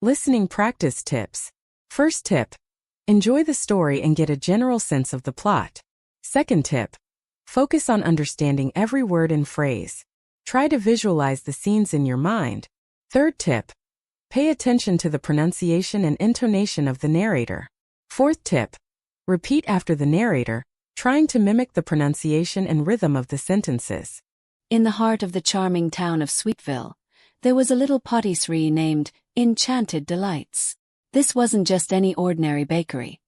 Listening practice tips. First tip. Enjoy the story and get a general sense of the plot. Second tip. Focus on understanding every word and phrase. Try to visualize the scenes in your mind. Third tip. Pay attention to the pronunciation and intonation of the narrator. Fourth tip. Repeat after the narrator, trying to mimic the pronunciation and rhythm of the sentences. In the heart of the charming town of Sweetville, there was a little patisserie named Enchanted Delights. This wasn't just any ordinary bakery.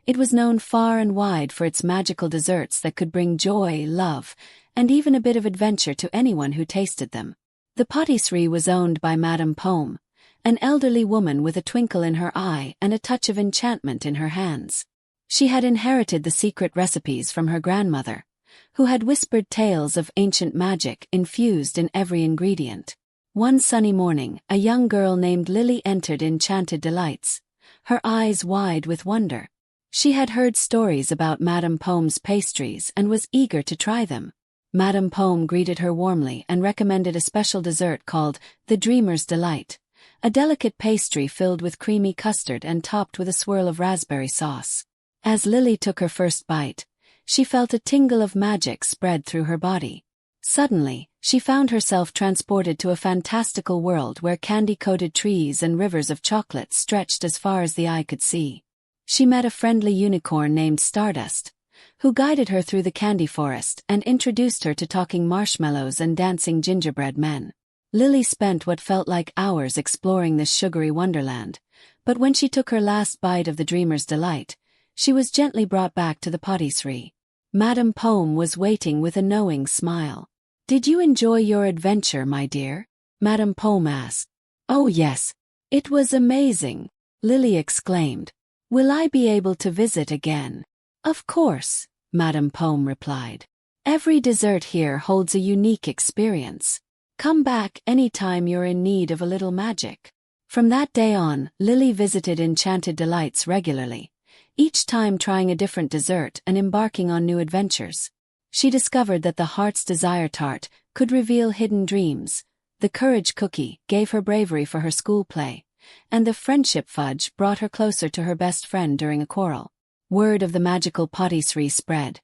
It was known far and wide for its magical desserts that could bring joy, love, and even a bit of adventure to anyone who tasted them. The patisserie was owned by Madame Pomme, an elderly woman with a twinkle in her eye and a touch of enchantment in her hands. She had inherited the secret recipes from her grandmother, who had whispered tales of ancient magic infused in every ingredient. One sunny morning, a young girl named Lily entered Enchanted Delights, her eyes wide with wonder. She had heard stories about Madame Pomme's pastries and was eager to try them. Madame Pomme greeted her warmly and recommended a special dessert called the Dreamer's Delight, a delicate pastry filled with creamy custard and topped with a swirl of raspberry sauce. As Lily took her first bite, she felt a tingle of magic spread through her body. Suddenly, she found herself transported to a fantastical world where candy-coated trees and rivers of chocolate stretched as far as the eye could see. She met a friendly unicorn named Stardust, who guided her through the candy forest and introduced her to talking marshmallows and dancing gingerbread men. Lily spent what felt like hours exploring this sugary wonderland, but when she took her last bite of the Dreamer's Delight, she was gently brought back to the patisserie. Madame Pomme was waiting with a knowing smile. "Did you enjoy your adventure, my dear?" Madame Pomme asked. "Oh yes, it was amazing," Lily exclaimed. "Will I be able to visit again?" "Of course," Madame Pomme replied. "Every dessert here holds a unique experience. Come back anytime you're in need of a little magic." From that day on, Lily visited Enchanted Delights regularly, each time trying a different dessert and embarking on new adventures. She discovered that the Heart's Desire tart could reveal hidden dreams, the Courage cookie gave her bravery for her school play, and the Friendship fudge brought her closer to her best friend during a quarrel. Word of the magical patisserie spread,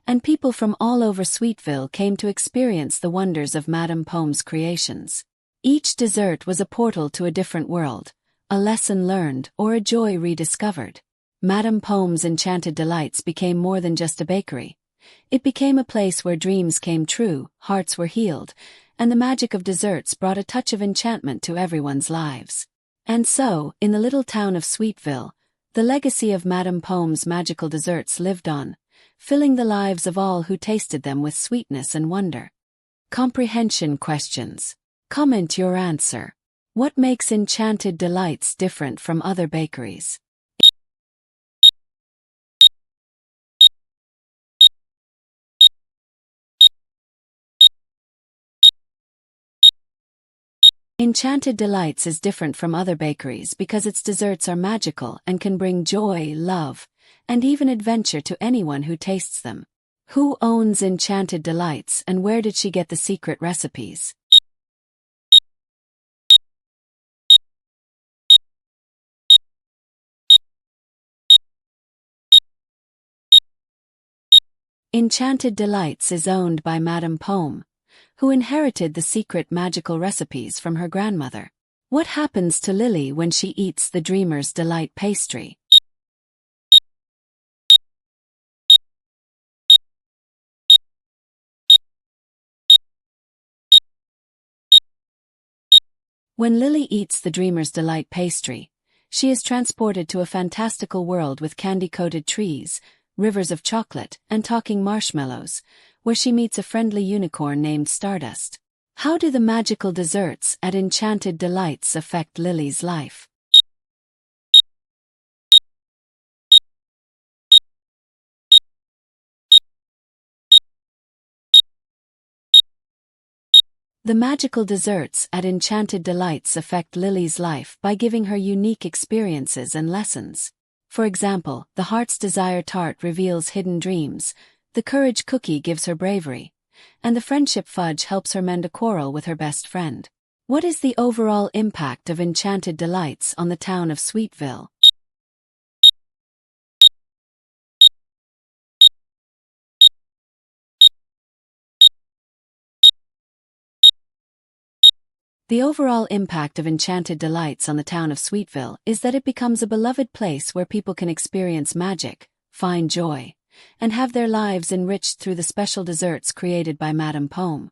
and people from all over Sweetville came to experience the wonders of Madame Pomme's creations. Each dessert was a portal to a different world, a lesson learned or a joy rediscovered. Madame Pomme's Enchanted Delights became more than just a bakery. It became a place where dreams came true, hearts were healed, and the magic of desserts brought a touch of enchantment to everyone's lives. And so, in the little town of Sweetville, the legacy of Madame Pomme's magical desserts lived on, filling the lives of all who tasted them with sweetness and wonder. Comprehension questions. Comment your answer. What makes Enchanted Delights different from other bakeries? Enchanted Delights is different from other bakeries because its desserts are magical and can bring joy, love, and even adventure to anyone who tastes them. Who owns Enchanted Delights and where did she get the secret recipes? Enchanted Delights is owned by Madame Pomme, who inherited the secret magical recipes from her grandmother. What happens to Lily when she eats the Dreamer's Delight pastry? When Lily eats the Dreamer's Delight pastry, she is transported to a fantastical world with candy-coated trees, rivers of chocolate, and talking marshmallows, where she meets a friendly unicorn named Stardust. How do the magical desserts at Enchanted Delights affect Lily's life? The magical desserts at Enchanted Delights affect Lily's life by giving her unique experiences and lessons. For example, the Heart's Desire tart reveals hidden dreams, the Courage cookie gives her bravery, and the Friendship fudge helps her mend a quarrel with her best friend. What is the overall impact of Enchanted Delights on the town of Sweetville? The overall impact of Enchanted Delights on the town of Sweetville is that it becomes a beloved place where people can experience magic, find joy, and have their lives enriched through the special desserts created by Madame Pomme.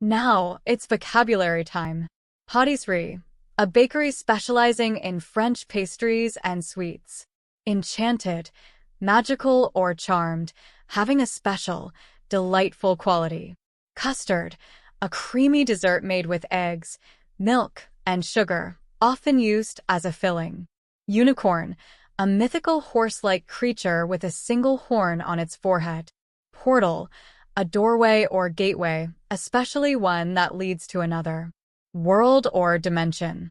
Now, it's vocabulary time. Patisserie, a bakery specializing in French pastries and sweets. Enchanted, magical or charmed, having a special, delightful quality. Custard, a creamy dessert made with eggs, milk, and sugar, often used as a filling. Unicorn, a mythical horse-like creature with a single horn on its forehead. Portal, a doorway or gateway, especially one that leads to another world or dimension.